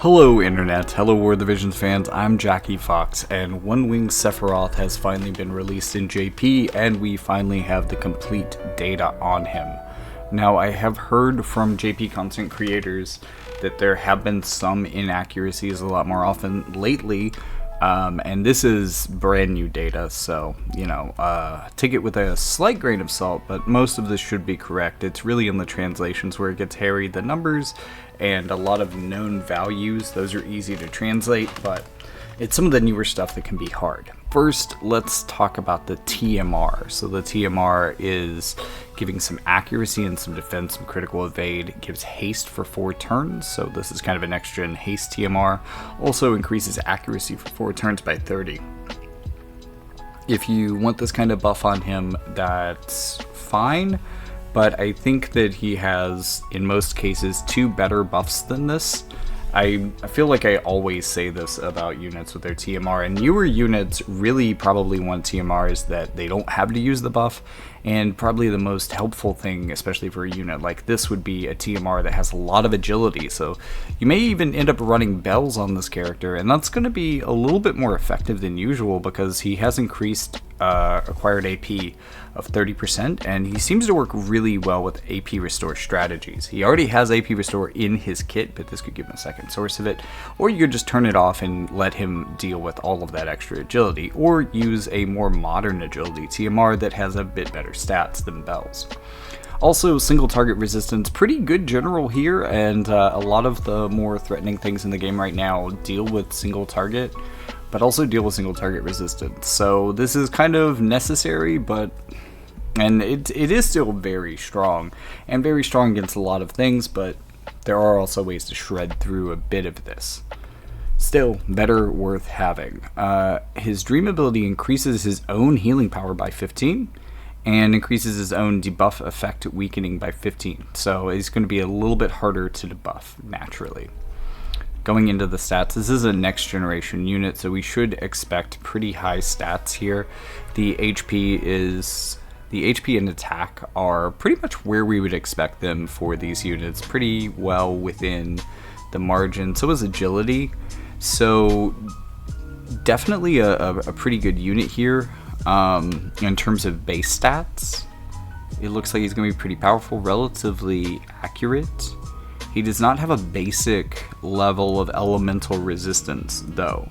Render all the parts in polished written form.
Hello Internet, hello War of the Visions fans, I'm Jackie Fox, and One Wing Sephiroth has finally been released in JP, and we finally have the complete data on him. Now, I have heard from JP content creators that there have been some inaccuracies a lot more often lately, and this is brand new data, so, take it with a slight grain of salt, but most of this should be correct. It's really in the translations where it gets hairy. The numbers and a lot of known values, those are easy to translate, but it's some of the newer stuff that can be hard. First, let's talk about the TMR. So the TMR is giving some accuracy and some defense, some critical evade. It gives haste for 4 turns, so this is kind of a next-gen haste TMR. Also increases accuracy for 4 turns by 30. If you want this kind of buff on him, that's fine, but I think that he has, in most cases, 2 better buffs than this. I feel like I always say this about units with their TMR, and newer units really probably want TMRs that they don't have to use the buff, and probably the most helpful thing, especially for a unit like this, would be a TMR that has a lot of agility. So you may even end up running bells on this character, and that's going to be a little bit more effective than usual because he has increased acquired AP of 30%, and he seems to work really well with AP restore strategies. He already has AP restore in his kit, but this could give him a second source of it, or you could just turn it off and let him deal with all of that extra agility, or use a more modern agility TMR that has a bit better stats than Bell's. Also, single target resistance, pretty good general here, and a lot of the more threatening things in the game right now deal with single target, but also deal with single target resistance. So this is kind of necessary, and it is still very strong, and very strong against a lot of things, but there are also ways to shred through a bit of this. Still, better worth having. His Dream ability increases his own healing power by 15, and increases his own debuff effect weakening by 15, so he's going to be a little bit harder to debuff naturally. Going into the stats, this is a next generation unit, so we should expect pretty high stats here. The HP and attack are pretty much where we would expect them for these units, pretty well within the margin. So is agility, so definitely a pretty good unit here. In terms of base stats, it looks like he's going to be pretty powerful, relatively accurate. He does not have a basic level of elemental resistance, though.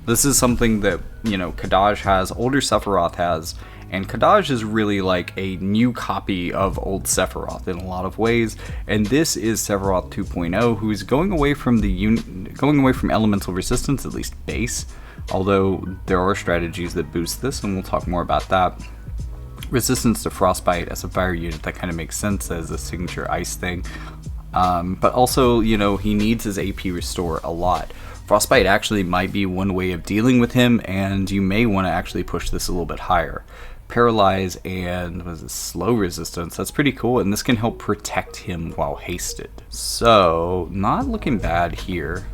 This is something that, Kadaj has, older Sephiroth has, and Kadaj is really like a new copy of old Sephiroth in a lot of ways, and this is Sephiroth 2.0, who's going away from elemental resistance, at least base, although there are strategies that boost this, and we'll talk more about that. Resistance to frostbite as a fire unit, that kind of makes sense as a signature ice thing. But also, he needs his AP restore a lot. Frostbite actually might be one way of dealing with him, and you may want to actually push this a little bit higher. Paralyze and slow resistance, that's pretty cool, and this can help protect him while hasted. So, not looking bad here.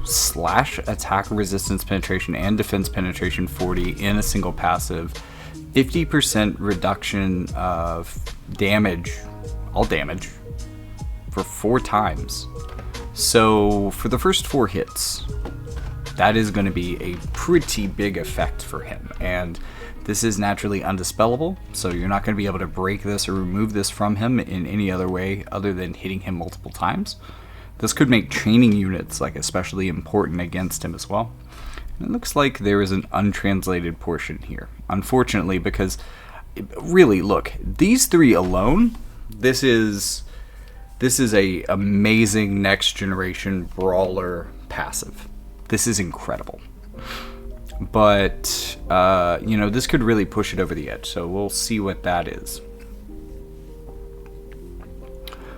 Slash attack resistance penetration and defense penetration 40 in a single passive. 50% reduction of damage, all damage, for 4 times. So for the first 4 hits, that is going to be a pretty big effect for him, and this is naturally undispellable, so you're not going to be able to break this or remove this from him in any other way other than hitting him multiple times. This could make training units especially important against him as well. And it looks like there is an untranslated portion here, unfortunately, because really, look, these 3 alone, this is a amazing next generation brawler passive. This is incredible. But this could really push it over the edge, so we'll see what that is.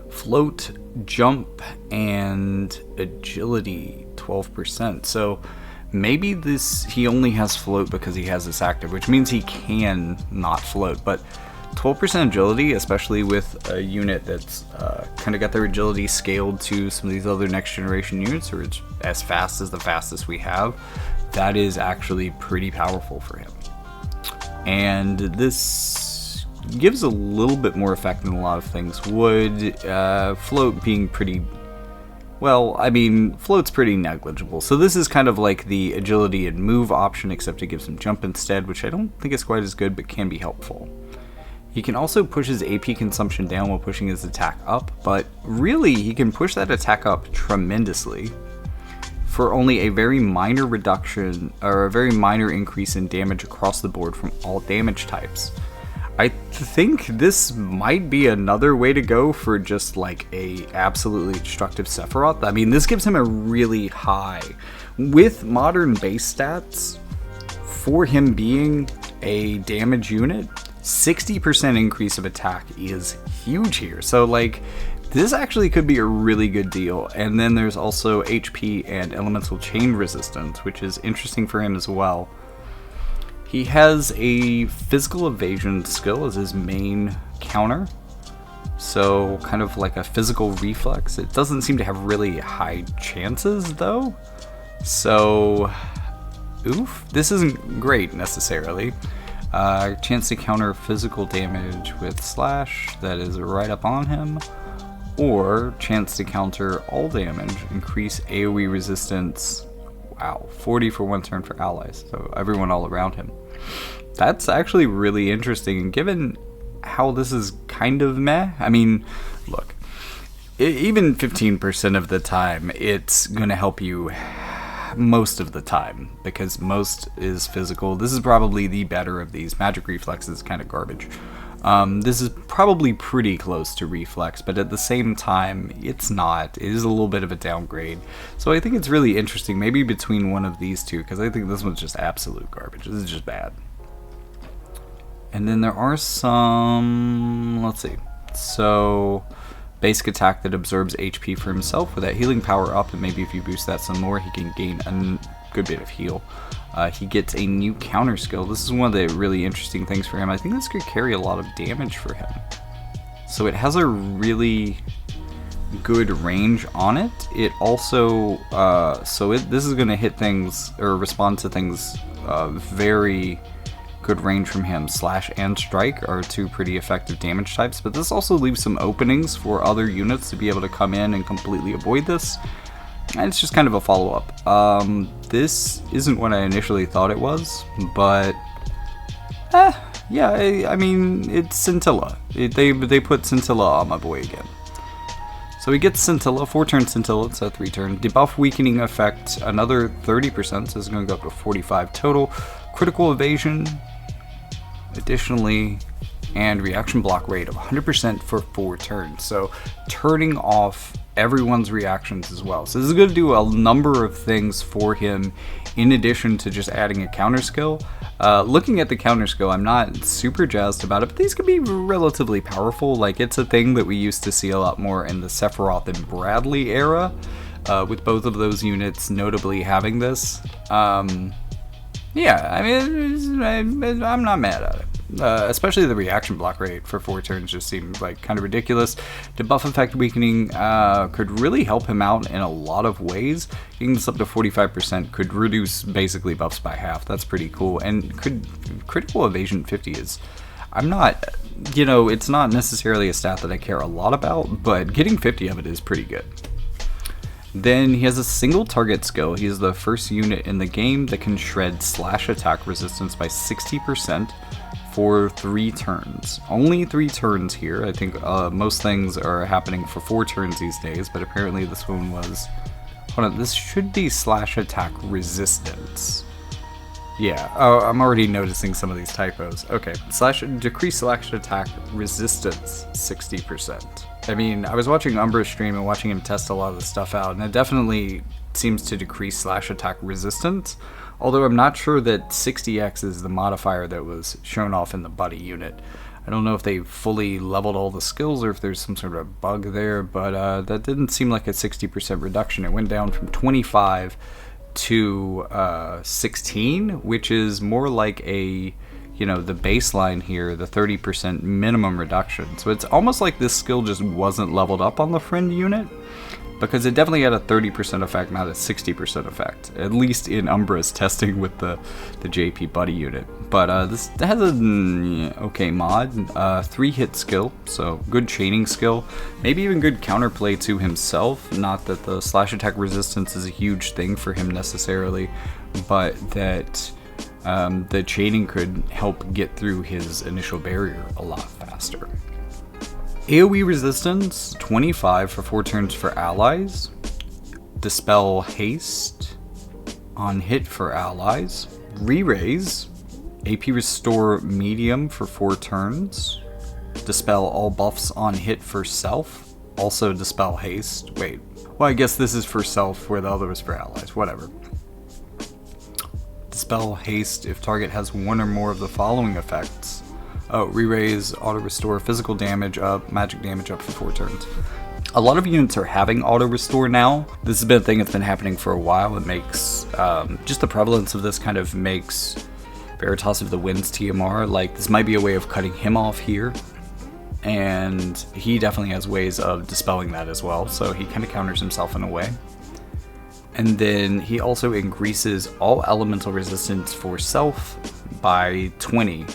Float, jump, and agility 12%. So maybe he only has float because he has this active, which means he can not float, but 12% agility, especially with a unit that's kind of got their agility scaled to some of these other next generation units, or it's as fast as the fastest we have, that is actually pretty powerful for him. And this gives a little bit more effect than a lot of things would. Float being pretty Well, I mean, float's pretty negligible. So this is kind of like the agility and move option, except it gives him jump instead, which I don't think is quite as good, but can be helpful. He can also push his AP consumption down while pushing his attack up, but really, he can push that attack up tremendously for only a very minor reduction, or a very minor increase in damage across the board from all damage types. I think this might be another way to go for just like a absolutely destructive Sephiroth. I mean, this gives him a really high, with modern base stats, for him being a damage unit, 60% increase of attack is huge here. So like, this actually could be a really good deal. And then there's also HP and elemental chain resistance, which is interesting for him as well. He has a physical evasion skill as his main counter, so kind of like a physical reflex. It doesn't seem to have really high chances though, so oof, this isn't great necessarily. Chance to counter physical damage with slash, that is right up on him, or chance to counter all damage, increase AoE resistance. Wow, 40 for one turn for allies, so everyone all around him. That's actually really interesting, and given how this is kind of meh, I mean, look, even 15% of the time, it's going to help you most of the time, because most is physical. This is probably the better of these. Magic Reflex is kind of garbage. This is probably pretty close to Reflex, but at the same time, it's not. It is a little bit of a downgrade. So I think it's really interesting, maybe between one of these two, because I think this one's just absolute garbage. This is just bad. And then there are some, let's see. So, basic attack that absorbs HP for himself with that healing power up, and maybe if you boost that some more, he can gain a good bit of heal. He gets a new counter skill. This is one of the really interesting things for him. I think this could carry a lot of damage for him. So it has a really good range on it. It also, this is going to hit things, or respond to things, very good range from him. Slash and strike are two pretty effective damage types, but this also leaves some openings for other units to be able to come in and completely avoid this. And it's just kind of a follow-up. This isn't what I initially thought it was, but yeah, I mean, it's Scintilla. They put Scintilla on my boy again. So he gets Scintilla, 4-turn Scintilla, it's a 3-turn. Debuff weakening effect, another 30%, so it's going to go up to 45 total. Critical evasion, additionally, and reaction block rate of 100% for 4 turns. So turning off everyone's reactions as well. So this is going to do a number of things for him in addition to just adding a counter skill. Looking at the counter skill, I'm not super jazzed about it, but these could be relatively powerful. Like, it's a thing that we used to see a lot more in the Sephiroth and Bradley era, with both of those units notably having this. Yeah, I mean, I'm not mad at it. Especially the reaction block rate for 4 turns just seemed like kind of ridiculous. Debuff effect weakening could really help him out in a lot of ways. Getting this up to 45% could reduce basically buffs by half. That's pretty cool. And critical evasion 50 is, I'm not, it's not necessarily a stat that I care a lot about, but getting 50 of it is pretty good. Then he has a single target skill. He is the first unit in the game that can shred slash attack resistance by 60% for 3 turns. Only 3 turns here. I think most things are happening for 4 turns these days, but apparently this one was... Hold on, this should be slash attack resistance. Yeah, oh, I'm already noticing some of these typos. Okay, decrease slash attack resistance 60%. I mean, I was watching Umbra's stream and watching him test a lot of the stuff out, and it definitely seems to decrease slash attack resistance, although I'm not sure that 60x is the modifier that was shown off in the buddy unit. I don't know if they fully leveled all the skills or if there's some sort of bug there, but that didn't seem like a 60% reduction. It went down from 25 to 16, which is more like a, the baseline here, the 30% minimum reduction. So it's almost like this skill just wasn't leveled up on the friend unit. because it definitely had a 30% effect, not a 60% effect, at least in Umbra's testing with the JP buddy unit. But this has a okay mod, 3-hit skill, so good chaining skill, maybe even good counterplay to himself. Not that the slash attack resistance is a huge thing for him necessarily, but that the chaining could help get through his initial barrier a lot faster. AoE resistance, 25 for 4 turns for allies. Dispel haste on hit for allies. Re-raise, AP restore medium for 4 turns. Dispel all buffs on hit for self. Also dispel haste. Wait, well I guess this is for self where the other was for allies, whatever. Dispel haste if target has one or more of the following effects. Oh, re-raise, auto-restore, physical damage up, magic damage up for 4 turns. A lot of units are having auto-restore now. This has been a thing that's been happening for a while. It makes, just the prevalence of this kind of makes Veritas of the Winds TMR, like, this might be a way of cutting him off here. And he definitely has ways of dispelling that as well, so he kind of counters himself in a way. And then he also increases all elemental resistance for self by 20,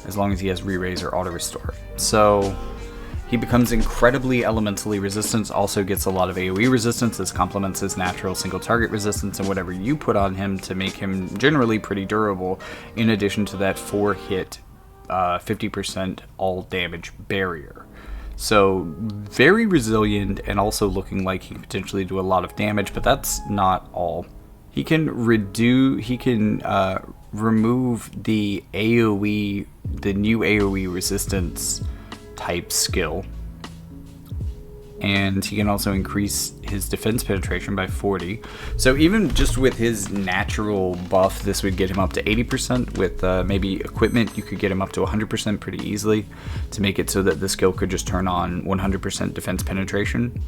as long as he has re-raise or auto-restore. So he becomes incredibly elementally resistant, also gets a lot of AoE resistance. This complements his natural single target resistance and whatever you put on him to make him generally pretty durable, in addition to that 4-hit 50% all damage barrier. So very resilient, and also looking like he can potentially do a lot of damage, but that's not all. He can remove the AoE, the new AoE resistance type skill, and he can also increase his defense penetration by 40. So even just with his natural buff, this would get him up to 80%. With maybe equipment, you could get him up to 100% pretty easily to make it so that the skill could just turn on 100% defense penetration.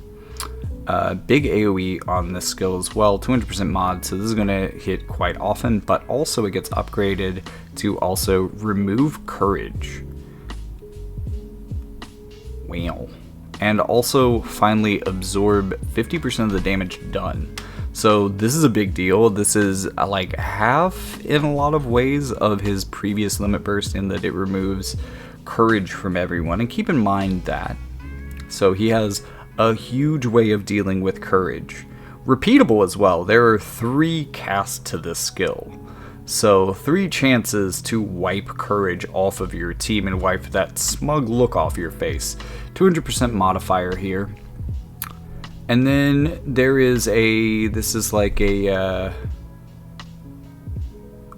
Big AoE on this skill as well, 200% mod, so this is going to hit quite often, but also it gets upgraded to also remove courage. Wow. And also finally absorb 50% of the damage done. So this is a big deal. This is like half in a lot of ways of his previous limit burst, in that it removes courage from everyone. And keep in mind that, so he has a huge way of dealing with courage. Repeatable as well. There are 3 casts to this skill. So 3 chances to wipe courage off of your team and wipe that smug look off your face. 200% modifier here. And then there is this is like a,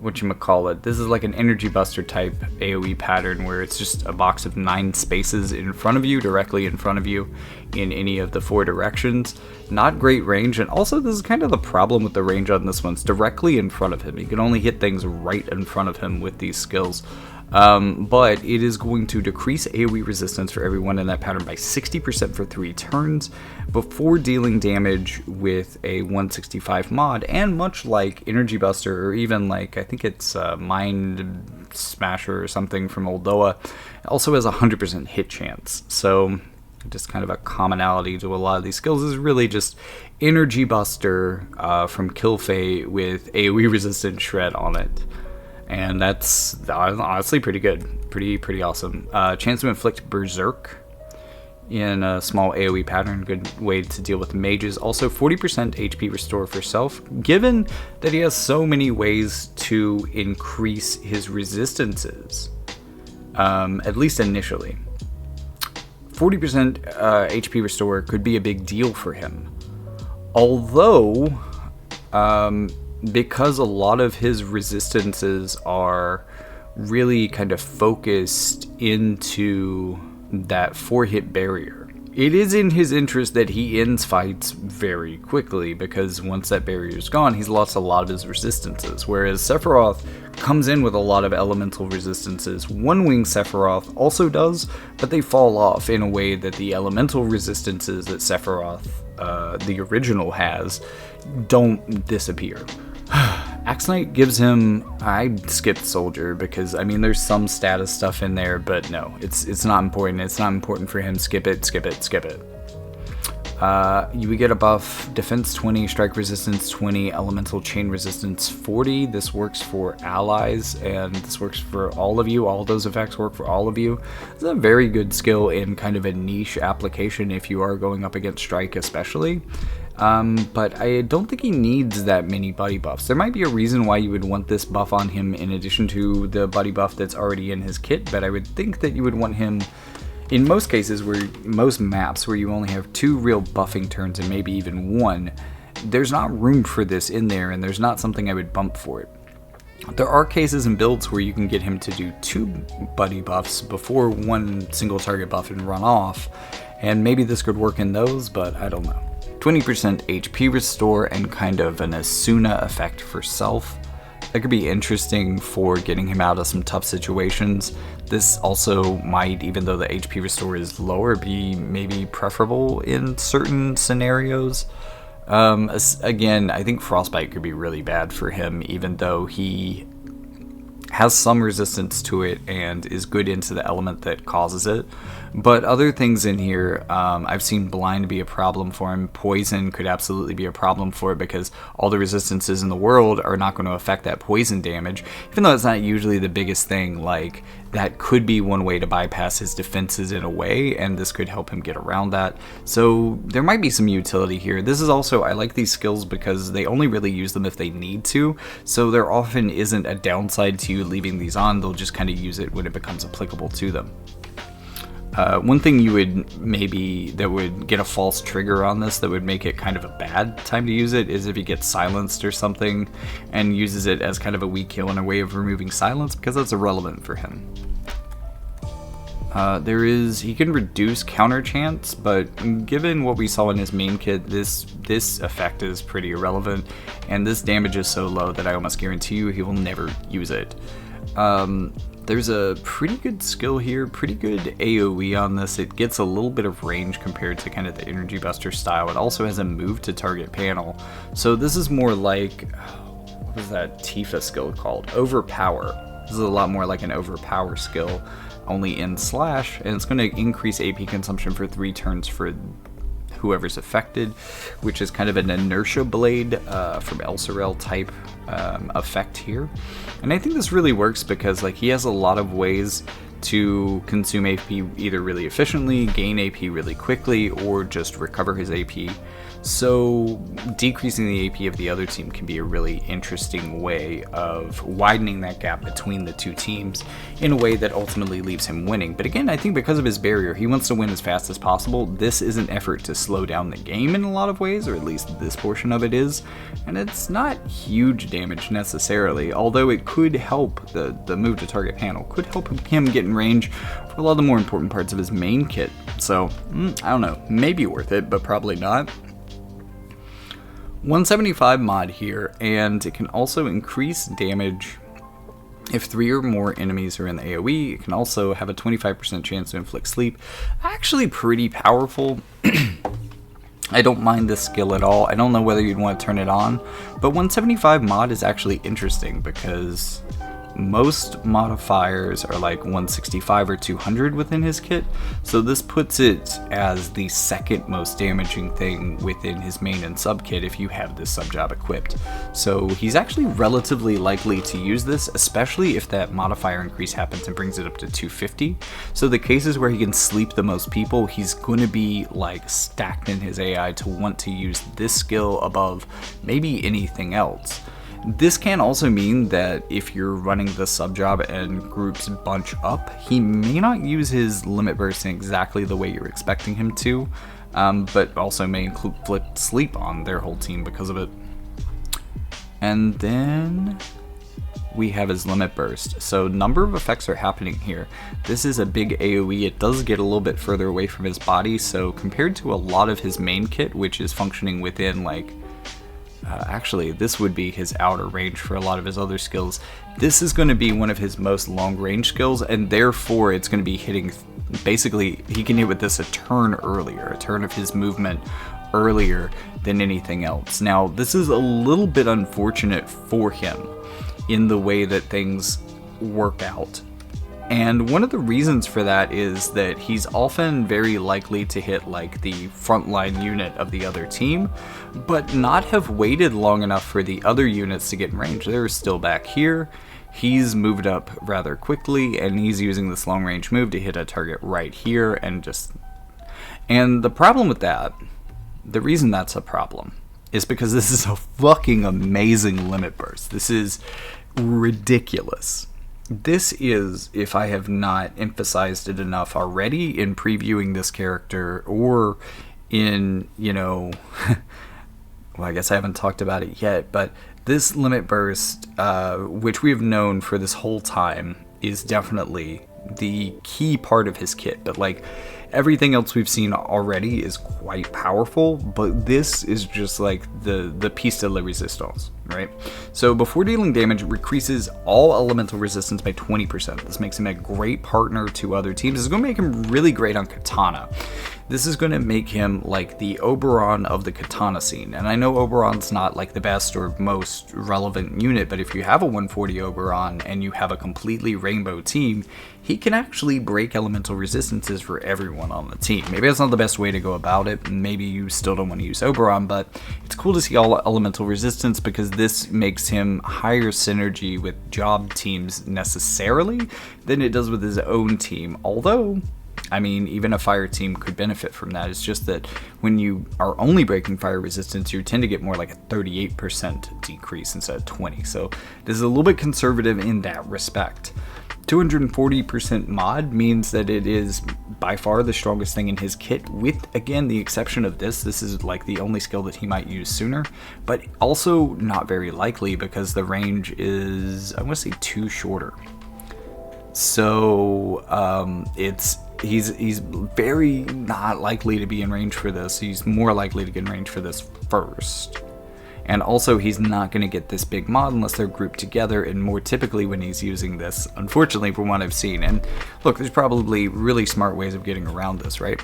whatchamacallit, this is like an energy buster type AoE pattern, where it's just a box of 9 spaces in front of you, directly in front of you, in any of the 4 directions. Not great range, and also this is kind of the problem with the range on this one. It's directly in front of him. You can only hit things right in front of him with these skills. But it is going to decrease AoE resistance for everyone in that pattern by 60% for 3 turns before dealing damage with a 165 mod, and much like Energy Buster, or even like, I think it's Mind Smasher or something from Oldoa, it also has a 100% hit chance. So just kind of a commonality to a lot of these skills is really just Energy Buster from Killfay with AoE resistant shred on it. And that's honestly pretty good, pretty awesome. Chance to inflict Berserk in a small AoE pattern, good way to deal with mages. Also 40% HP restore for self, given that he has so many ways to increase his resistances, at least initially. 40% HP restore could be a big deal for him. Although, because a lot of his resistances are really kind of focused into that 4-hit barrier, it is in his interest that he ends fights very quickly, because once that barrier is gone, he's lost a lot of his resistances, whereas Sephiroth comes in with a lot of elemental resistances. One Wing Sephiroth also does, but they fall off in a way that the elemental resistances that Sephiroth, the original, has, don't disappear. Axe Knight gives him, I skipped Soldier because, I mean, there's some status stuff in there, but no, it's not important. It's not important for him. Skip it. You would get a buff, defense 20, strike resistance 20, elemental chain resistance 40. This works for allies, and this works for all of you. All those effects work for all of you. It's a very good skill in kind of a niche application if you are going up against strike especially. But I don't think he needs that many buddy buffs. There might be a reason why you would want this buff on him in addition to the buddy buff that's already in his kit, but I would think that you would want him in most cases, most maps where you only have 2 real buffing turns and maybe even 1, there's not room for this in there, and there's not something I would bump for it. There are cases and builds where you can get him to do 2 buddy buffs before 1 single target buff and run off, and maybe this could work in those, but I don't know. 20% HP restore and kind of an Asuna effect for self. That could be interesting for getting him out of some tough situations. This also might, even though the HP restore is lower, be maybe preferable in certain scenarios. Again, I think Frostbite could be really bad for him, even though he has some resistance to it and is good into the element that causes it. But other things in here, I've seen Blind be a problem for him. Poison could absolutely be a problem for it because all the resistances in the world are not going to affect that poison damage. Even though it's not usually the biggest thing, like, that could be one way to bypass his defenses in a way, and this could help him get around that. So there might be some utility here. This is also, I like these skills because they only really use them if they need to, so there often isn't a downside to you leaving these on. They'll just kind of use it when it becomes applicable to them. One thing you would maybe, that would get a false trigger on this that would make it kind of a bad time to use it is if he gets silenced or something and uses it as kind of a weak heal and a way of removing silence, because that's irrelevant for him. He can reduce counter chance, but given what we saw in his main kit, this effect is pretty irrelevant, and this damage is so low that I almost guarantee you he will never use it. There's a pretty good skill here, pretty good AoE on this. It gets a little bit of range compared to kind of the Energy Buster style. It also has a move to target panel. So this is more like, what was that Tifa skill called? Overpower. This is a lot more like an Overpower skill, only in Slash, and it's going to increase AP consumption for 3 turns for whoever's affected, which is kind of an inertia blade from El Sorel type effect here. And I think this really works because, like, he has a lot of ways to consume AP either really efficiently, gain AP really quickly, or just recover his AP. So decreasing the AP of the other team can be a really interesting way of widening that gap between the two teams in a way that ultimately leaves him winning. But again, I think because of his barrier, he wants to win as fast as possible. This is an effort to slow down the game in a lot of ways, or at least this portion of it is. And it's not huge damage necessarily, although it could help, the move to target panel could help him get in range for a lot of the more important parts of his main kit. So, I don't know, maybe worth it, but probably not. 175 mod here, and it can also increase damage if 3 or more enemies are in the AoE. It can also have a 25% chance to inflict sleep. Actually pretty powerful. I don't mind this skill at all. I don't know whether you'd want to turn it on, but 175 mod is actually interesting because most modifiers are like 165 or 200 within his kit, so this puts it as the second most damaging thing within his main and sub kit if you have this sub job equipped. So he's actually relatively likely to use this, especially if that modifier increase happens and brings it up to 250. So the cases where he can sleep the most people, he's going to be like stacked in his AI to want to use this skill above maybe anything else. This can also mean that if you're running the sub job and groups bunch up, he may not use his limit burst in exactly the way you're expecting him to, but also may include flip sleep on their whole team because of it. And then we have his limit burst. So number of effects are happening here. This is a big AoE. It does get a little bit further away from his body, so compared to a lot of his main kit, which is functioning within like actually, this would be his outer range for a lot of his other skills. This is going to be one of his most long-range skills, and therefore it's going to be hitting, basically, he can hit with this a turn earlier, a turn of his movement earlier than anything else. Now, this is a little bit unfortunate for him in the way that things work out. And one of the reasons for that is that he's often very likely to hit like the frontline unit of the other team, but not have waited long enough for the other units to get in range. They're still back here. He's moved up rather quickly, and he's using this long range move to hit a target right here, and the problem with that, the reason that's a problem, is because this is a fucking amazing limit burst. This is ridiculous. This is, if I have not emphasized it enough already in previewing this character, or in, well, I guess I haven't talked about it yet, but this limit burst, which we have known for this whole time, is definitely the key part of his kit. But like everything else we've seen already is quite powerful, but this is just like the piece de la resistance, right? So before dealing damage, it increases all elemental resistance by 20%. This makes him a great partner to other teams. This is going to make him really great on Katana. This is going to make him like the Oberon of the Katana scene. And I know Oberon's not like the best or most relevant unit, but if you have a 140 Oberon and you have a completely rainbow team, he can actually break elemental resistances for everyone on the team. Maybe that's not the best way to go about it. Maybe you still don't want to use Oberon, but it's cool to see all elemental resistance because this makes him higher synergy with job teams necessarily than it does with his own team. Although, I mean, even a fire team could benefit from that. It's just that when you are only breaking fire resistance, you tend to get more like a 38% decrease instead of 20. So this is a little bit conservative in that respect. 240% mod means that it is by far the strongest thing in his kit, with, again, the exception of this. This is like the only skill that he might use sooner, but also not very likely because the range is, I want to say, 2 shorter. So he's very not likely to be in range for this. He's more likely to get in range for this first. And also, he's not going to get this big mod unless they're grouped together, and more typically when he's using this, unfortunately, from what I've seen. And look, there's probably really smart ways of getting around this, right?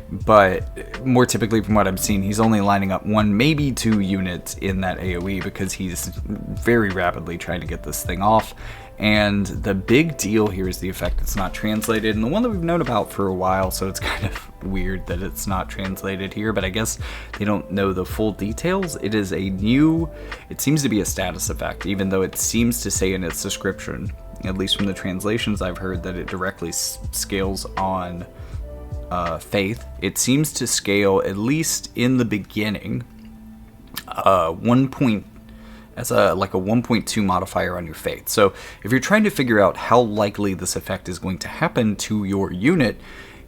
But more typically from what I've seen, he's only lining up 1, maybe 2 units in that AoE because he's very rapidly trying to get this thing off. And the big deal here is the effect it's not translated, and the one that we've known about for a while, so it's kind of weird that it's not translated here, but I guess they don't know the full details. It is a new, it seems to be a status effect, even though it seems to say in its description, at least from the translations I've heard, that it directly scales on faith. It seems to scale, at least in the beginning, as a 1.2 modifier on your faith. So if you're trying to figure out how likely this effect is going to happen to your unit,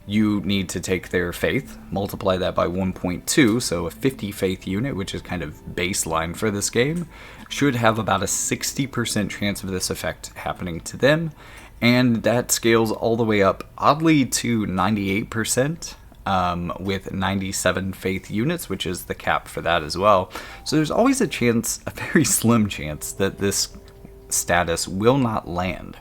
you need to take their faith, multiply that by 1.2, so a 50 faith unit, which is kind of baseline for this game, should have about a 60% chance of this effect happening to them, and that scales all the way up, oddly, to 98%. With 97 faith units, which is the cap for that as well. So there's always a chance, a very slim chance, that this status will not land,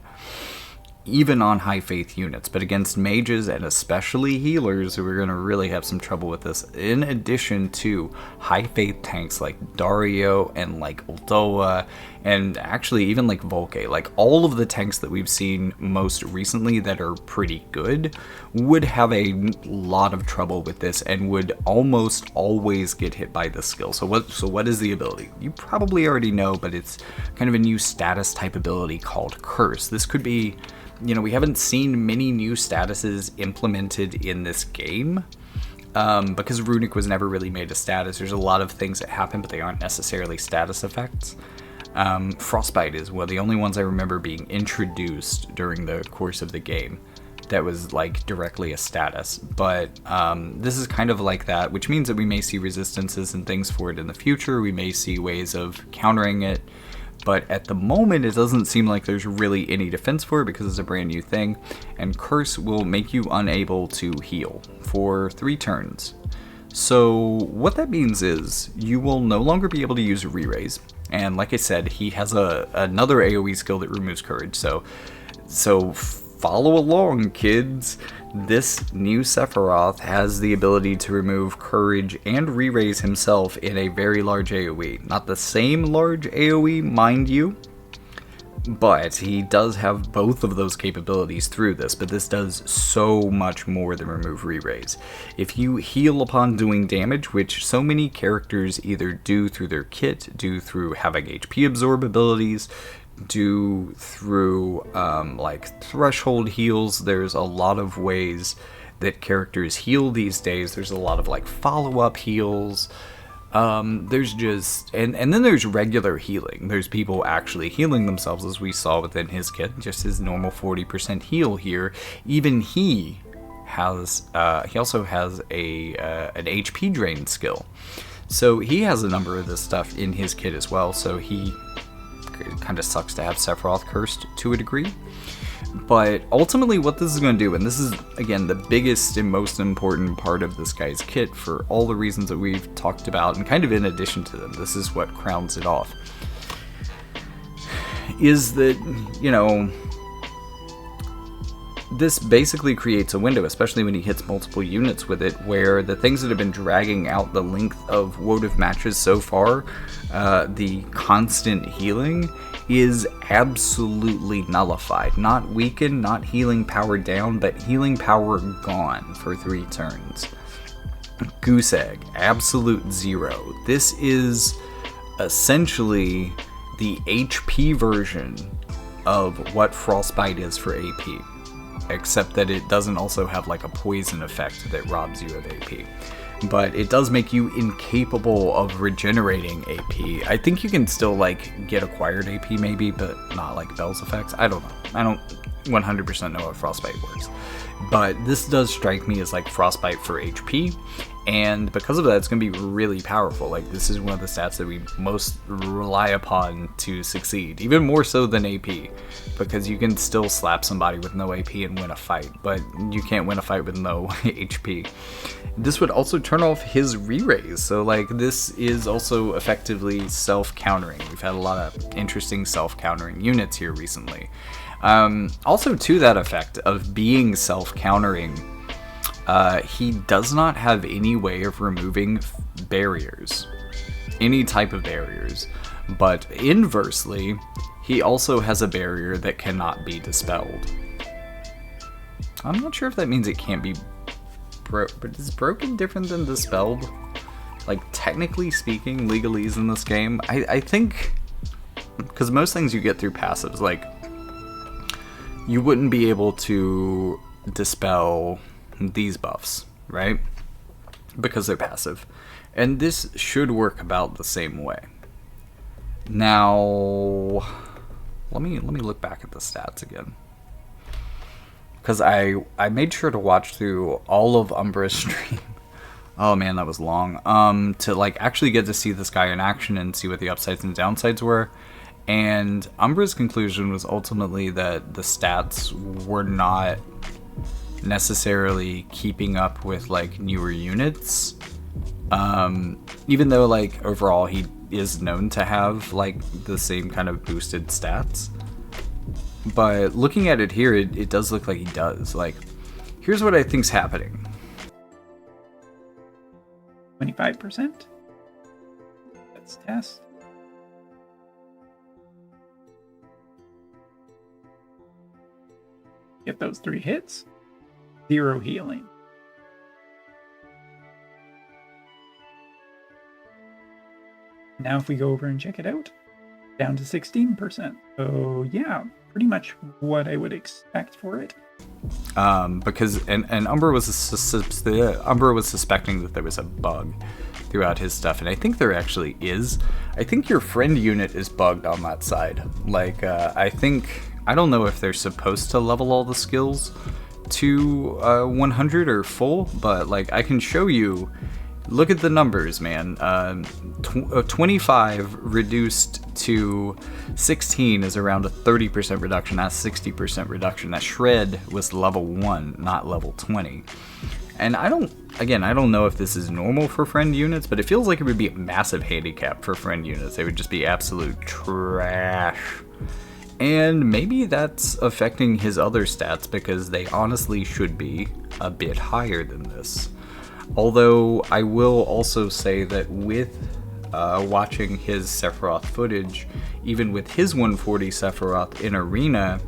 even on high faith units. But against mages and especially healers, we're going to really have some trouble with this, in addition to high faith tanks like Dario and like Uldoa, and actually even like Volke. Like all of the tanks that we've seen most recently that are pretty good would have a lot of trouble with this and would almost always get hit by this skill. So what is the ability? You probably already know, but it's kind of a new status type ability called Curse. This could be, we haven't seen many new statuses implemented in this game. Because Runic was never really made a status, there's a lot of things that happen, but they aren't necessarily status effects. Frostbite is one of the only ones I remember being introduced during the course of the game that was like directly a status, but this is kind of like that, which means that we may see resistances and things for it in the future. We may see ways of countering it, but at the moment it doesn't seem like there's really any defense for it because it's a brand new thing, and Curse will make you unable to heal for 3 turns. So what that means is you will no longer be able to use Re-Raise. And like I said, he has another AoE skill that removes courage. So follow along, kids. This new Sephiroth has the ability to remove courage and re-raise himself in a very large AoE. Not the same large AoE, mind you, But he does have both of those capabilities through this, but this does so much more than remove re-raise. If you heal upon doing damage, which so many characters either do through their kit, do through having HP absorb abilities, do through like threshold heals, there's a lot of ways that characters heal these days. There's a lot of like follow-up heals. There's just, and then there's regular healing. There's people actually healing themselves, as we saw within his kit, just his normal 40% heal here. Even he has, he also has an HP drain skill. So he has a number of this stuff in his kit as well, so it kind of sucks to have Sephiroth cursed to a degree. But ultimately what this is going to do, and this is, again, the biggest and most important part of this guy's kit for all the reasons that we've talked about, and kind of in addition to them, this is what crowns it off, is that, you know, this basically creates a window, especially when he hits multiple units with it, where the things that have been dragging out the length of wotv matches so far, the constant healing, is absolutely nullified. Not weakened, not healing power down, but healing power gone for 3 turns. Goose Egg, absolute 0. This is essentially the HP version of what Frostbite is for AP, except that it doesn't also have like a poison effect that robs you of AP. But it does make you incapable of regenerating AP. I think you can still like get acquired AP maybe, but not like Bell's effects. I don't know. I don't 100% know how Frostbite works. But this does strike me as like Frostbite for HP, and because of that, it's going to be really powerful. Like, this is one of the stats that we most rely upon to succeed, even more so than AP, because you can still slap somebody with no AP and win a fight, but you can't win a fight with no HP. This would also turn off his re-raise, so like this is also effectively self-countering. We've had a lot of interesting self-countering units here recently. Also to that effect of being self-countering, he does not have any way of removing barriers, any type of barriers, but inversely, he also has a barrier that cannot be dispelled. I'm not sure if that means it can't be but is broken different than dispelled? Like, technically speaking, legalese in this game, I think, because most things you get through passives, like, you wouldn't be able to dispel these buffs, right? Because they're passive. And this should work about the same way. Now, let me look back at the stats again. Because I made sure to watch through all of Umbra's stream. Oh man, that was long. To like actually get to see this guy in action and see what the upsides and downsides were. And Umbra's conclusion was ultimately that the stats were not necessarily keeping up with like newer units. Even though like overall he is known to have like the same kind of boosted stats. But looking at it here, it does look like he does. Like, here's what I think's happening. 25%? Let's test. Get those 3 hits. 0 healing. Now if we go over and check it out, down to 16%. So yeah, pretty much what I would expect for it. Because and Umbra was suspecting that there was a bug throughout his stuff, and I think there actually is. I think your friend unit is bugged on that side. Like, I don't know if they're supposed to level all the skills to 100 or full, but like I can show you. Look at the numbers, man. 25 reduced to 16 is around a 30% reduction. That's 60% reduction. That shred was level 1, not level 20. And I don't know if this is normal for friend units, but it feels like it would be a massive handicap for friend units. They would just be absolute trash. And maybe that's affecting his other stats because they honestly should be a bit higher than this. Although I will also say that with watching his Sephiroth footage, even with his 140 Sephiroth in Arena,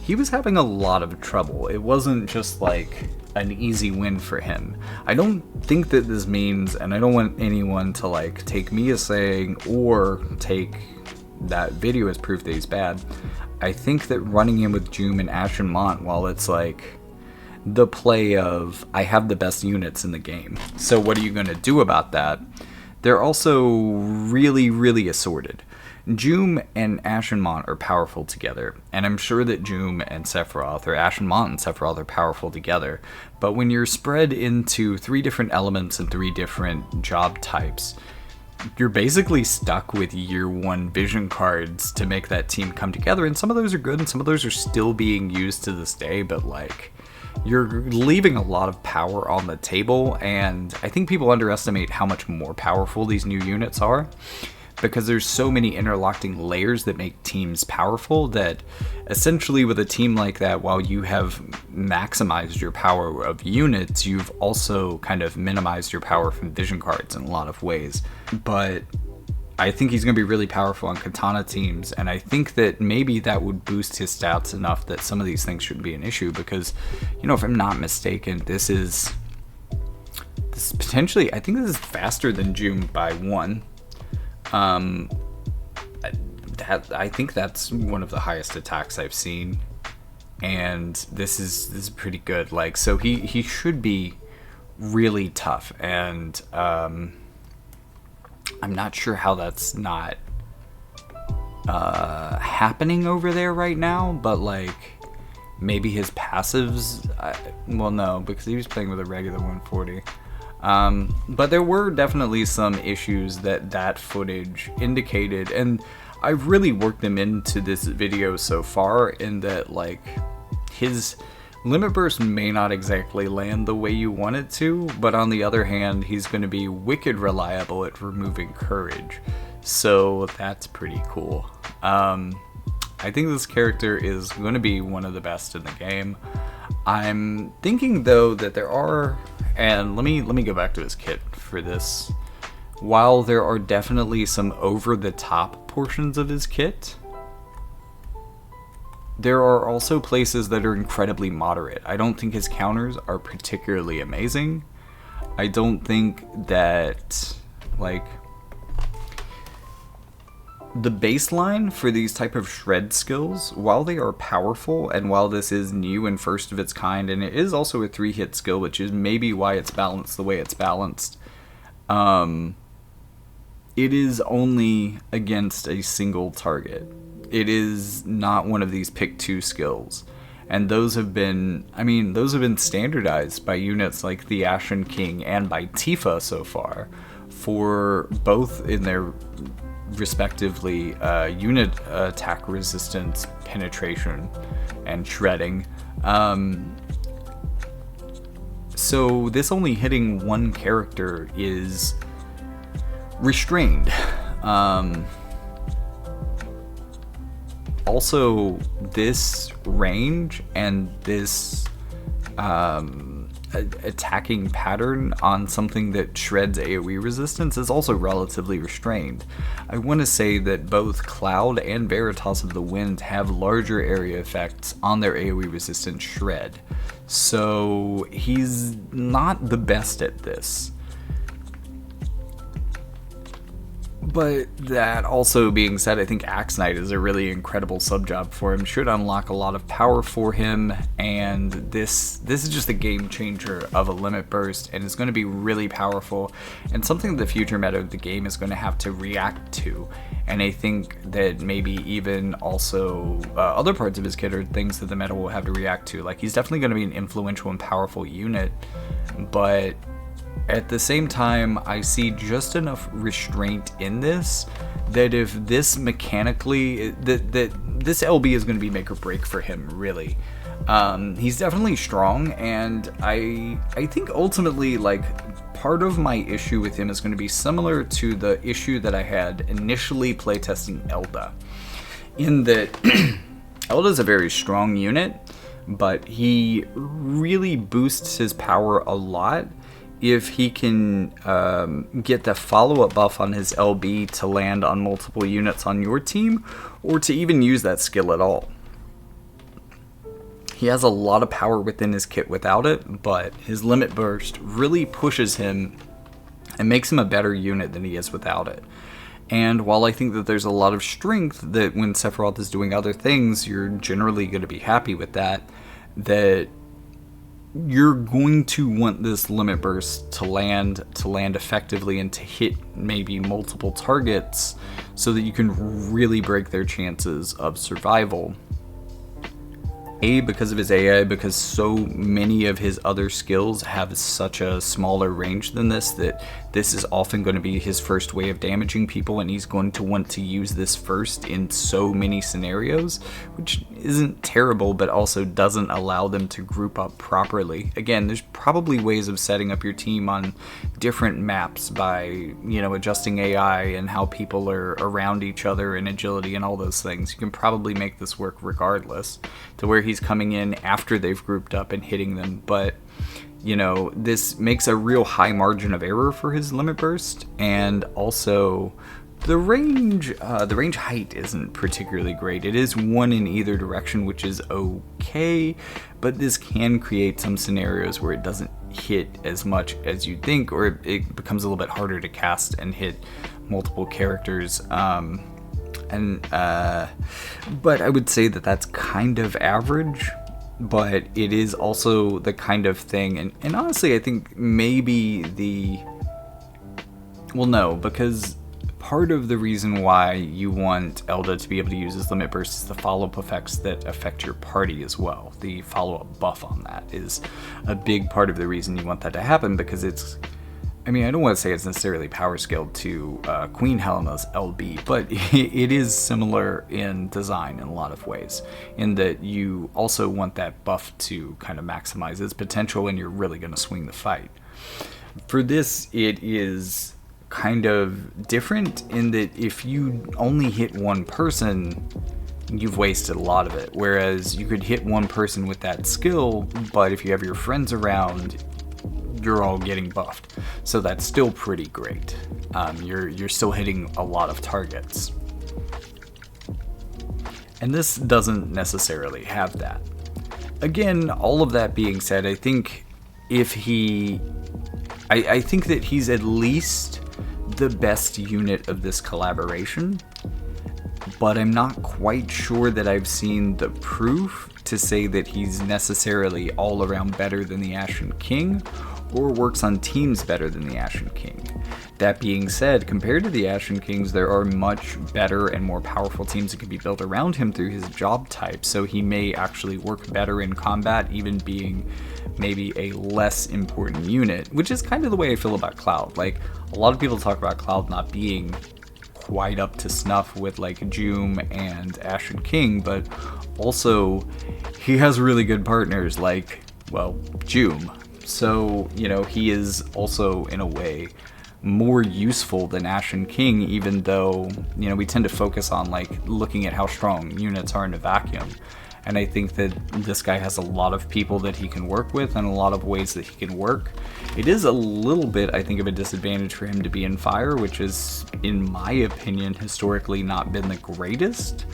he was having a lot of trouble. It wasn't just like an easy win for him. I don't think that this means, and I don't want anyone to like take me as saying or take that video as proof that he's bad. I think that running in with Joom and Ashen Mont, while it's like the play of I have the best units in the game, so what are you going to do about that? They're also really, really assorted. Joom and Ashen Mont are powerful together, and I'm sure that Joom and Sephiroth, or Ashen Mont and Sephiroth, are powerful together, but when you're spread into 3 different elements and 3 different job types, you're basically stuck with year 1 vision cards to make that team come together, and some of those are good and some of those are still being used to this day, but like, you're leaving a lot of power on the table, and I think people underestimate how much more powerful these new units are, because there's so many interlocking layers that make teams powerful that essentially with a team like that, while you have maximized your power of units, you've also kind of minimized your power from vision cards in a lot of ways. But I think he's going to be really powerful on Katana teams, and I think that maybe that would boost his stats enough that some of these things shouldn't be an issue, because, you know, if I'm not mistaken, this is potentially, I think this is faster than Joom by 1. I think that's one of the highest attacks I've seen, and this is pretty good. Like, so he should be really tough, and I'm not sure how that's not happening over there right now, but like maybe his passives, well, no, because he was playing with a regular 140. But there were definitely some issues that footage indicated, and I've really worked them into this video so far, in that like his limit burst may not exactly land the way you want it to, but on the other hand, he's going to be wicked reliable at removing courage, so that's pretty cool. I think this character is going to be one of the best in the game. I'm thinking though that there are, and let me go back to his kit for this. While there are definitely some over-the-top portions of his kit, there are also places that are incredibly moderate. I don't think his counters are particularly amazing. I don't think that, like, the baseline for these type of shred skills, while they are powerful, and while this is new and first of its kind, and it is also a 3-hit skill, which is maybe why it's balanced the way it's balanced, it is only against a single target. It is not one of these pick 2 skills. And those have been, standardized by units like the Ashen King and by Tifa so far, for both in their respectively unit attack resistance, penetration, and shredding. So this only hitting one character is restrained. Also, this range and this attacking pattern on something that shreds AoE resistance is also relatively restrained. I want to say that both Cloud and Veritas of the Wind have larger area effects on their AoE resistance shred, so he's not the best at this. But that also being said, I think Axe Knight is a really incredible sub-job for him, should unlock a lot of power for him, and this is just a game changer of a limit burst, and it's going to be really powerful, and something the future meta of the game is going to have to react to. And I think that maybe even also other parts of his kit are things that the meta will have to react to. Like, he's definitely going to be an influential and powerful unit, but at the same time, I see just enough restraint in this that if this mechanically, that this LB is going to be make or break for him, really. He's definitely strong, and I think ultimately, like, part of my issue with him is going to be similar to the issue that I had initially playtesting Elda, in that Elda's a very strong unit, but he really boosts his power a lot if he can get the follow-up buff on his LB to land on multiple units on your team, or to even use that skill at all. He has a lot of power within his kit without it, but his limit burst really pushes him and makes him a better unit than he is without it. And while I think that there's a lot of strength that when Sephiroth is doing other things, you're generally going to be happy with that you're going to want this limit burst to land effectively and to hit maybe multiple targets so that you can really break their chances of survival. Because of his AI, because so many of his other skills have such a smaller range than this, that this is often going to be his first way of damaging people, and he's going to want to use this first in so many scenarios, which isn't terrible, but also doesn't allow them to group up properly. Again, there's probably ways of setting up your team on different maps by, adjusting AI and how people are around each other and agility and all those things. You can probably make this work regardless, to where he's coming in after they've grouped up and hitting them, but this makes a real high margin of error for his limit burst, and also the range height isn't particularly great. It is 1 in either direction, which is okay, but this can create some scenarios where it doesn't hit as much as you think, or it becomes a little bit harder to cast and hit multiple characters. But I would say that that's kind of average, but it is also the kind of thing, and honestly I think maybe because part of the reason why you want Elda to be able to use his limit burst is the follow-up effects that affect your party as well. The follow-up buff on that is a big part of the reason you want that to happen, because I don't want to say it's necessarily power scaled to Queen Helena's LB, but it is similar in design in a lot of ways, in that you also want that buff to kind of maximize its potential, and you're really going to swing the fight. For this, it is kind of different in that if you only hit one person, you've wasted a lot of it, whereas you could hit one person with that skill, but if you have your friends around, you're all getting buffed, so that's still pretty great. You're still hitting a lot of targets, and this doesn't necessarily have that. Again, all of that being said, I think I think that he's at least the best unit of this collaboration, but I'm not quite sure that I've seen the proof to say that he's necessarily all around better than the Ashen King, or works on teams better than the Ashen King. That being said, compared to the Ashen Kings, there are much better and more powerful teams that can be built around him through his job type, so he may actually work better in combat, even being maybe a less important unit, which is kind of the way I feel about Cloud. Like, a lot of people talk about Cloud not being quite up to snuff with like Joom and Ashen King, but also he has really good partners like, Joom. So, he is also, in a way, more useful than Ashen King, even though, we tend to focus on, looking at how strong units are in a vacuum. And I think that this guy has a lot of people that he can work with and a lot of ways that he can work. It is a little bit, I think, of a disadvantage for him to be in fire, which has, in my opinion, historically not been the greatest.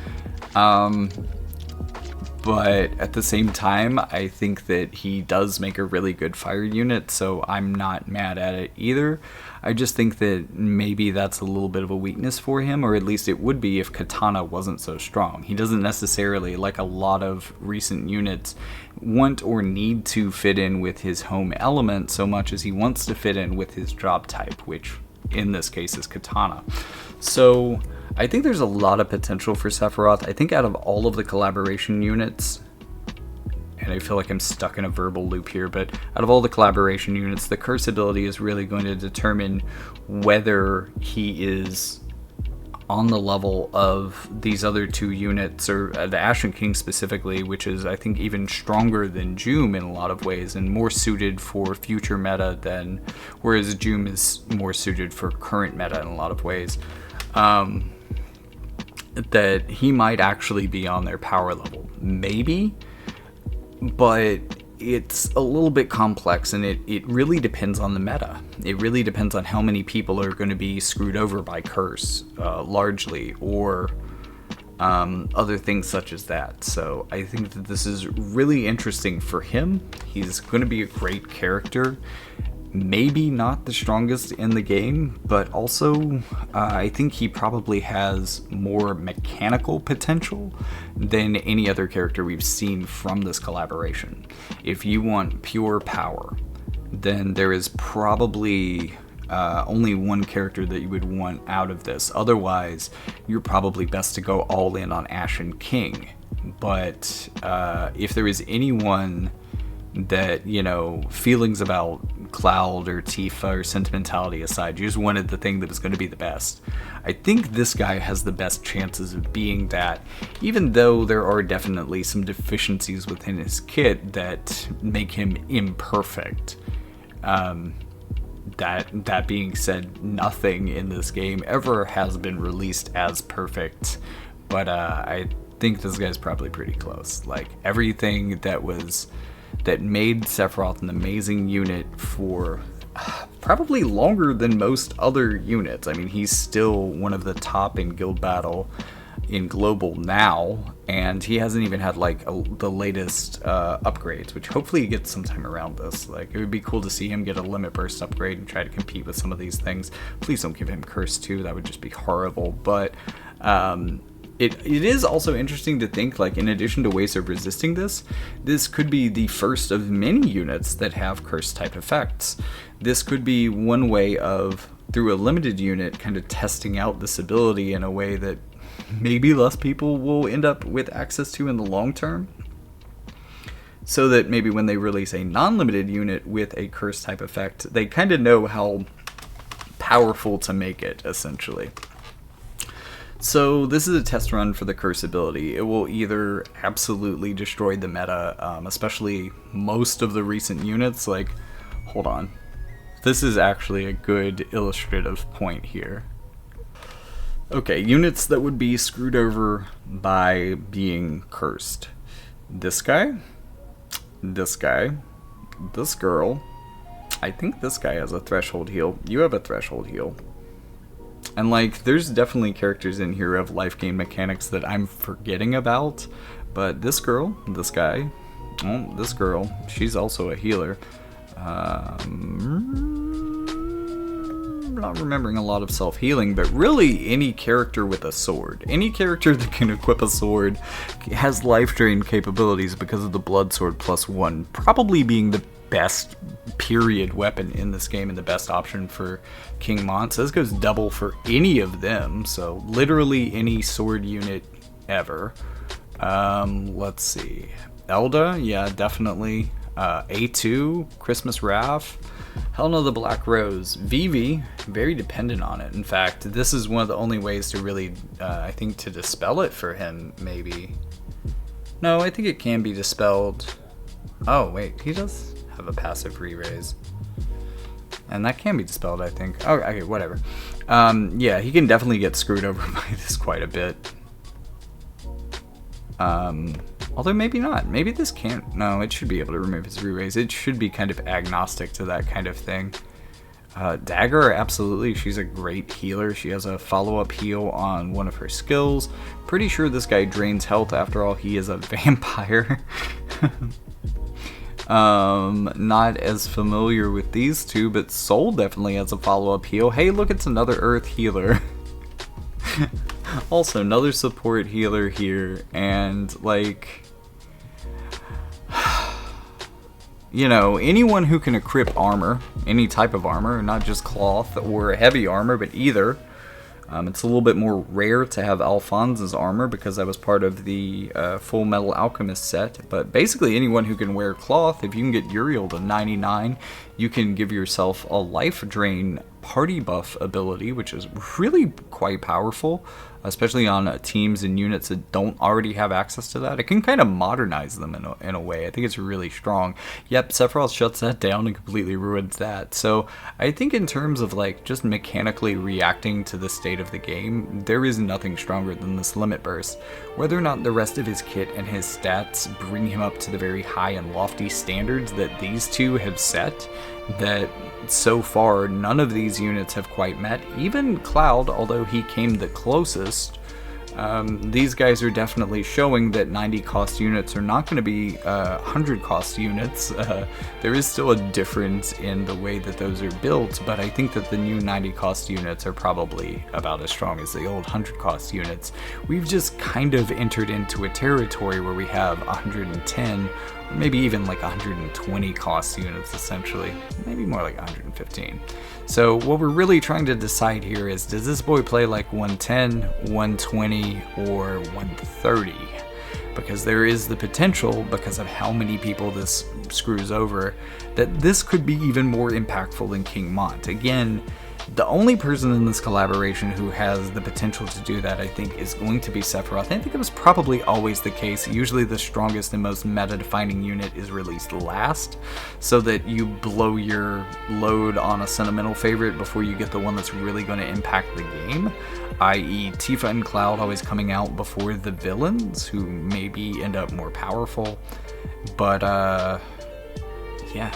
But at the same time, I think that he does make a really good fire unit, so I'm not mad at it either. I just think that maybe that's a little bit of a weakness for him, or at least it would be if Katana wasn't so strong. He doesn't necessarily, like a lot of recent units, want or need to fit in with his home element so much as he wants to fit in with his job type, which in this case is Katana. So I think there's a lot of potential for Sephiroth. I think out of all of the collaboration units, and I feel like I'm stuck in a verbal loop here, but out of all the collaboration units, the curse ability is really going to determine whether he is on the level of these other two units, or the Ashen King specifically, which is, I think, even stronger than Joom in a lot of ways, and more suited for future meta than, whereas Joom is more suited for current meta in a lot of ways. That he might actually be on their power level. Maybe. But it's a little bit complex, and it really depends on the meta. It really depends on how many people are going to be screwed over by curse, largely, or other things such as that. So I think that this is really interesting for him. He's going to be a great character. Maybe not the strongest in the game, but also I think he probably has more mechanical potential than any other character we've seen from this collaboration. If you want pure power, then there is probably only one character that you would want out of this. Otherwise, you're probably best to go all in on Ashen King. But if there is anyone that, you know, feelings about Cloud or Tifa or sentimentality aside, you just wanted the thing that was going to be the best, I think this guy has the best chances of being that, even though there are definitely some deficiencies within his kit that make him imperfect. That being said, nothing in this game ever has been released as perfect, but I think this guy's probably pretty close. Like, everything that made Sephiroth an amazing unit for probably longer than most other units. I mean, he's still one of the top in guild battle in global now, and he hasn't even had like the latest upgrades, which hopefully he gets sometime around this. Like, it would be cool to see him get a limit burst upgrade and try to compete with some of these things. Please don't give him Curse 2, that would just be horrible. But it is also interesting to think, like, in addition to ways of resisting this could be the first of many units that have curse type effects. This could be one way of, through a limited unit, kind of testing out this ability in a way that maybe less people will end up with access to in the long term, so that maybe when they release a non-limited unit with a curse type effect, they kind of know how powerful to make it, essentially. So this is a test run for the curse ability. It will either absolutely destroy the meta, especially most of the recent units. Like, hold on. This is actually a good illustrative point here. Okay, units that would be screwed over by being cursed. This guy, this guy, this girl. I think this guy has a threshold heal. You have a threshold heal. And, like, there's definitely characters in here of life gain mechanics that I'm forgetting about. But this girl, this guy, oh, this girl, she's also a healer. I'm not remembering a lot of self-healing, but really any character with a sword. Any character that can equip a sword has life drain capabilities because of the blood sword +1. Probably being the best period weapon in this game and the best option for King Mont. So this goes double for any of them, so literally any sword unit ever. Let's see, Elda, yeah, definitely. A2, Christmas Wrath, Helena the Black Rose, Vivi, very dependent on it. In fact, this is one of the only ways to really, I think, to dispel it for him, maybe. No, I think it can be dispelled. Oh, wait, he does have a passive re-raise. And that can be dispelled, I think. Oh, okay, whatever. Yeah, he can definitely get screwed over by this quite a bit. Although maybe not. Maybe this can't. No, it should be able to remove his re-raise. It should be kind of agnostic to that kind of thing. Dagger, absolutely. She's a great healer. She has a follow-up heal on one of her skills. Pretty sure this guy drains health. After all, he is a vampire. Not as familiar with these two, but Soul definitely has a follow-up heal. Hey, look, it's another Earth healer. Also, another support healer here, and, like, you know, anyone who can equip armor, any type of armor, not just cloth or heavy armor, but either. It's a little bit more rare to have Alphonse's armor because that was part of the Full Metal Alchemist set, but basically anyone who can wear cloth, if you can get Uriel to 99, you can give yourself a life drain party buff ability, which is really quite powerful, especially on teams and units that don't already have access to that. It can kind of modernize them in a way. I think it's really strong. Yep, Sephiroth shuts that down and completely ruins that. So I think in terms of like just mechanically reacting to the state of the game, there is nothing stronger than this limit burst. Whether or not the rest of his kit and his stats bring him up to the very high and lofty standards that these two have set, that so far none of these units have quite met. Even Cloud, although he came the closest, these guys are definitely showing that 90 cost units are not going to be 100 cost units. There is still a difference in the way that those are built, but I think that the new 90 cost units are probably about as strong as the old 100 cost units. We've just kind of entered into a territory where we have 110, or maybe even like 120 cost units essentially, maybe more like 115. So what we're really trying to decide here is, does this boy play like 110, 120, or 130? Because there is the potential, because of how many people this screws over, that this could be even more impactful than King Mont. Again, the only person in this collaboration who has the potential to do that, I think, is going to be Sephiroth. I think it was probably always the case. Usually the strongest and most meta-defining unit is released last, so that you blow your load on a sentimental favorite before you get the one that's really going to impact the game, i.e. Tifa and Cloud always coming out before the villains, who maybe end up more powerful. But, yeah.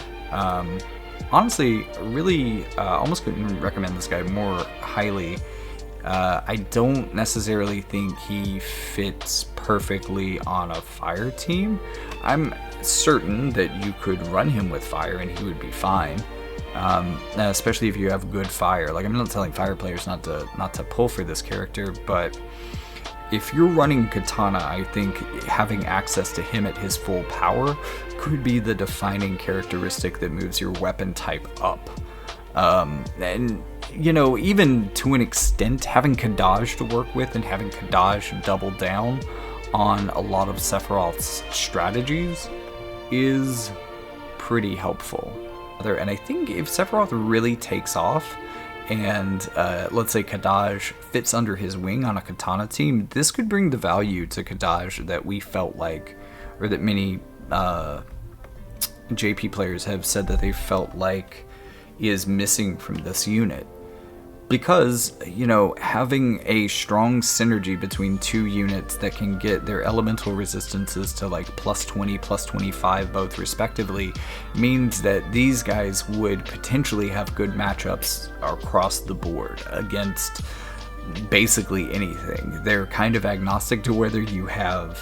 Honestly, really, almost couldn't recommend this guy more highly. I don't necessarily think he fits perfectly on a fire team. I'm certain that you could run him with fire and he would be fine, especially if you have good fire. Like, I'm not telling fire players not to pull for this character, but if you're running Katana, I think having access to him at his full power could be the defining characteristic that moves your weapon type up. And, you know, even to an extent, having Kadaj to work with and having Kadaj double down on a lot of Sephiroth's strategies is pretty helpful. And I think if Sephiroth really takes off, and let's say Kadaj fits under his wing on a Katana team, this could bring the value to Kadaj that we felt like, or that many JP players have said that they felt like is missing from this unit. Because, you know, having a strong synergy between two units that can get their elemental resistances to like plus 20, plus 25 both respectively, means that these guys would potentially have good matchups across the board against basically anything. They're kind of agnostic to whether you have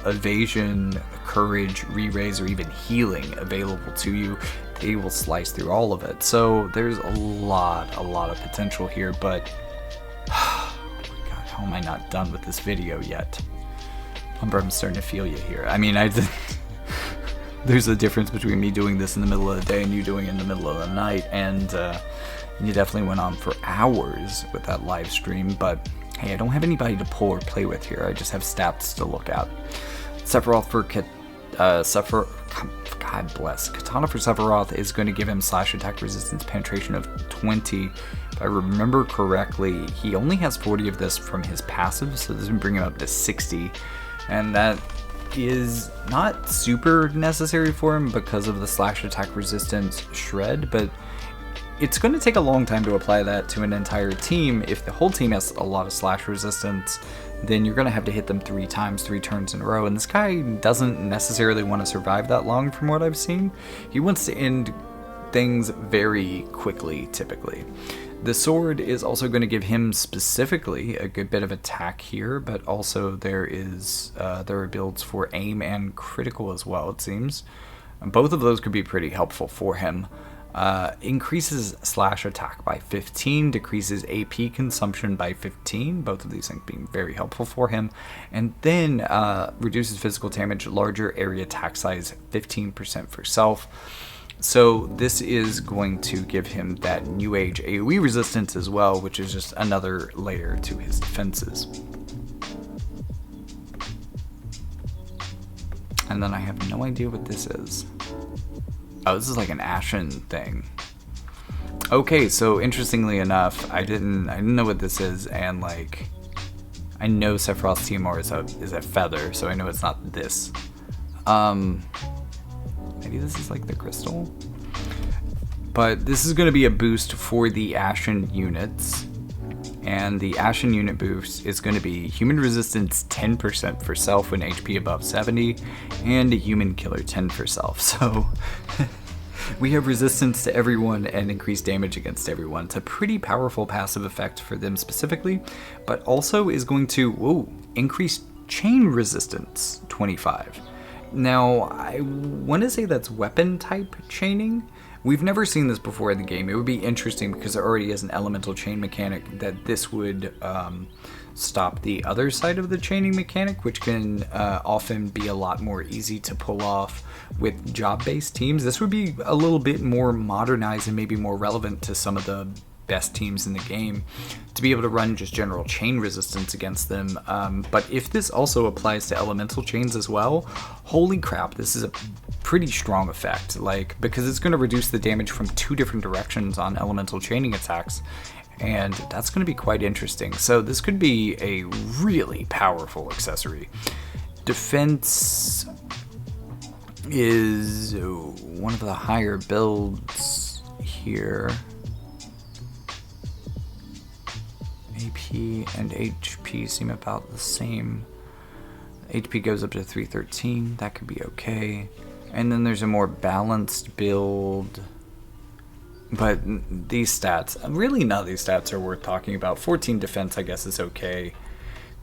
evasion, courage, re-raise, or even healing available to you. They will slice through all of it. So there's a lot of potential here, but oh my god, how am I not done with this video yet? I'm starting to feel you here. I mean, there's a difference between me doing this in the middle of the day and you doing it in the middle of the night, and you definitely went on for hours with that live stream, but hey, I don't have anybody to pull or play with here. I just have stats to look at. Sephiroth for God bless. Katana for Sephiroth is going to give him slash attack resistance penetration of 20. If I remember correctly, he only has 40 of this from his passive, so this would bring him up to 60. And that is not super necessary for him because of the slash attack resistance shred, but it's going to take a long time to apply that to an entire team. If the whole team has a lot of slash resistance, then you're going to have to hit them 3 times, 3 turns in a row. And this guy doesn't necessarily want to survive that long from what I've seen. He wants to end things very quickly, typically. The sword is also going to give him specifically a good bit of attack here, but also there are builds for aim and critical as well, it seems. Both of those could be pretty helpful for him. Increases slash attack by 15, decreases AP consumption by 15, both of these things being very helpful for him, and then reduces physical damage, larger area attack size, 15% for self. So this is going to give him that new age AoE resistance as well, which is just another layer to his defenses. And then I have no idea what this is. Oh, this is like an Ashen thing. Okay, so interestingly enough, I didn't know what this is, and like, I know Sephiroth's Timor is a feather, so I know it's not this. Maybe this is like the crystal? But this is going to be a boost for the Ashen units. And the Ashen unit boost is going to be human resistance 10% for self when HP above 70, and a human killer 10 for self. So we have resistance to everyone and increased damage against everyone. It's a pretty powerful passive effect for them specifically, but also is going to increase chain resistance 25. Now, I want to say that's weapon type chaining. We've never seen this before in the game. It would be interesting because there already is an elemental chain mechanic that this would stop the other side of the chaining mechanic, which can often be a lot more easy to pull off with job-based teams. This would be a little bit more modernized and maybe more relevant to some of the best teams in the game to be able to run just general chain resistance against them. But if this also applies to elemental chains as well, holy crap, this is a pretty strong effect, like, because it's going to reduce the damage from 2 different directions on elemental chaining attacks, and that's going to be quite interesting. So this could be a really powerful accessory. Defense is one of the higher builds here. AP and HP seem about the same. HP goes up to 313, that could be okay. And then there's a more balanced build. But these stats, really none of these stats are worth talking about. 14 defense, I guess, is okay.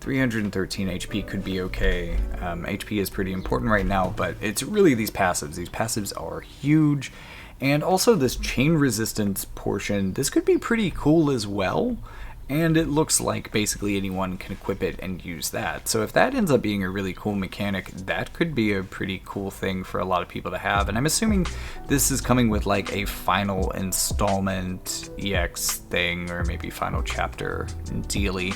313 HP could be okay. HP is pretty important right now, but it's really these passives. These passives are huge. And also this chain resistance portion, this could be pretty cool as well. And it looks like basically anyone can equip it and use that. So if that ends up being a really cool mechanic, that could be a pretty cool thing for a lot of people to have. And I'm assuming this is coming with like a final installment EX thing, or maybe final chapter dealy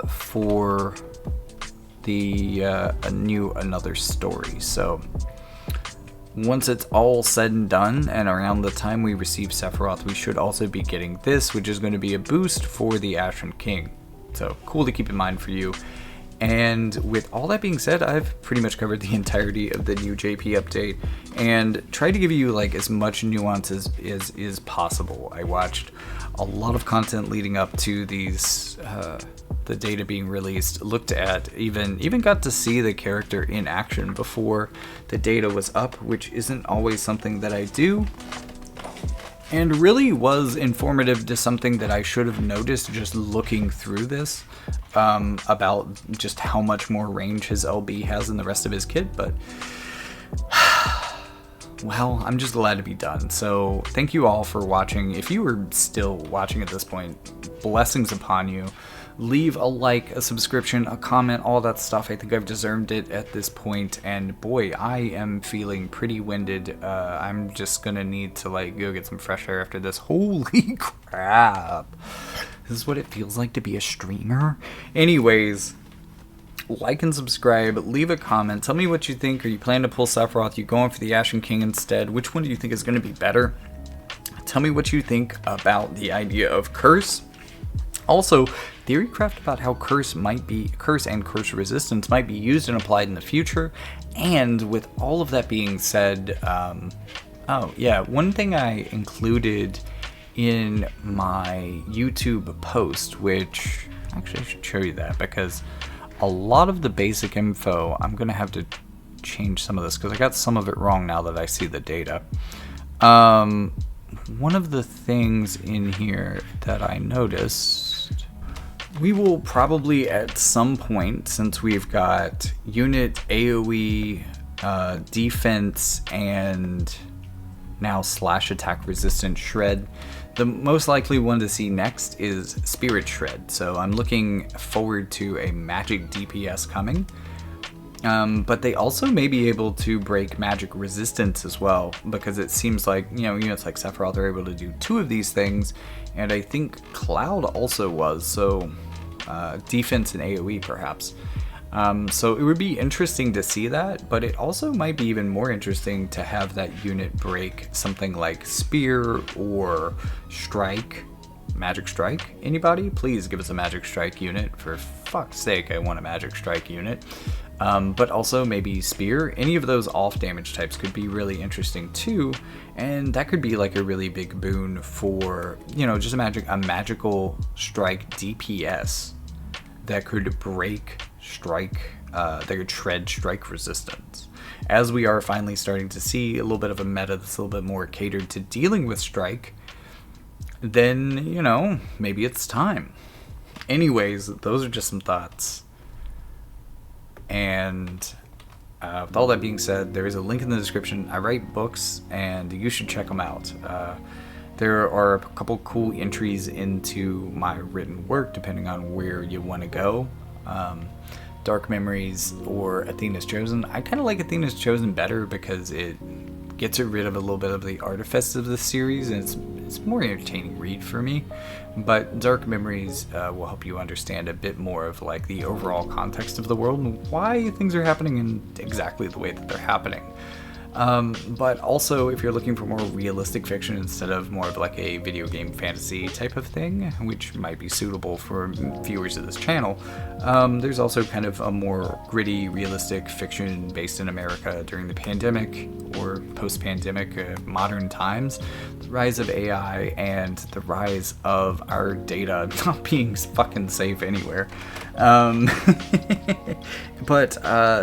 for the another story. So once it's all said and done, and around the time we receive Sephiroth, we should also be getting this, which is going to be a boost for the Ashen King. So cool to keep in mind for you. And with all that being said, I've pretty much covered the entirety of the new JP update and tried to give you like as much nuance as is possible. I watched a lot of content leading up to these the data being released, looked at, even got to see the character in action before the data was up, which isn't always something that I do, and really was informative to something that I should have noticed just looking through this, about just how much more range his LB has than the rest of his kit. But well, I'm just glad to be done. So thank you all for watching. If you are still watching at this point, blessings upon you. Leave a like, a subscription, a comment, all that stuff. I think I've deserved it at this point, and boy, I am feeling pretty winded. I'm just gonna need to like go get some fresh air after this. Holy crap. This is what it feels like to be a streamer. Anyways, like and subscribe, leave a comment, tell me what you think. Are you planning to pull Sephiroth? You going for the Ashen King instead? Which one do you think is going to be better? Tell me what you think about the idea of Curse. Also, theorycraft about how Curse and Curse resistance might be used and applied in the future. And with all of that being said, oh yeah, one thing I included in my YouTube post, which actually I should show you that, because a lot of the basic info, I'm going to have to change some of this because I got some of it wrong now that I see the data. One of the things in here that I noticed, we will probably at some point, since we've got unit AoE, defense, and now slash attack resistant shred, the most likely one to see next is Spirit Shred. So I'm looking forward to a magic DPS coming. But they also may be able to break magic resistance as well, because it seems like, you know, units like Sephiroth are able to do 2 of these things, and I think Cloud also was, so defense and AoE perhaps. So it would be interesting to see that, but it also might be even more interesting to have that unit break something like Spear or Strike. Magic Strike. Anybody? Please give us a Magic Strike unit. For fuck's sake, I want a Magic Strike unit. But also maybe Spear. Any of those off damage types could be really interesting too, and that could be like a really big boon for, you know, just a magical strike DPS that could break strike, that could shred strike resistance. As we are finally starting to see a little bit of a meta that's a little bit more catered to dealing with strike, then, you know, maybe it's time. Anyways, those are just some thoughts. And with all that being said, there is a link in the description. I write books, and you should check them out. There are a couple cool entries into my written work, depending on where you want to go. Dark Memories or Athena's Chosen. I kind of like Athena's Chosen better because it gets rid of a little bit of the artifice of the series, and it's more entertaining read for me. But Dark Memories will help you understand a bit more of like the overall context of the world and why things are happening in exactly the way that they're happening. But also, if you're looking for more realistic fiction instead of more of like a video game fantasy type of thing, which might be suitable for viewers of this channel, there's also kind of a more gritty, realistic fiction based in America during the pandemic or post-pandemic modern times, the rise of AI and the rise of our data not being fucking safe anywhere. But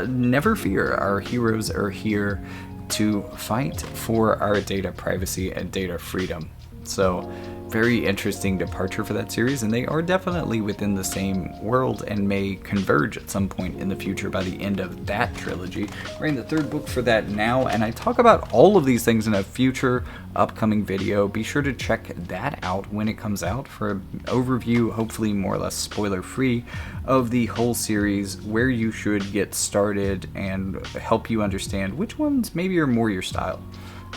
never fear, our heroes are here to fight for our data privacy and data freedom. So very interesting departure for that series, and they are definitely within the same world and may converge at some point in the future by the end of that trilogy. We're in the third book for that now, and I talk about all of these things in a future upcoming video. Be sure to check that out when it comes out for an overview, hopefully more or less spoiler free, of the whole series, where you should get started, and help you understand which ones maybe are more your style,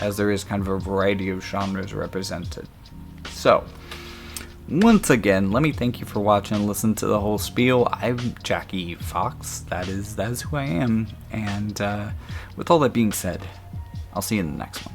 as there is kind of a variety of genres represented. So, once again, let me thank you for watching and listening to the whole spiel. I'm Jackie Fox, that is who I am, and with all that being said, I'll see you in the next one.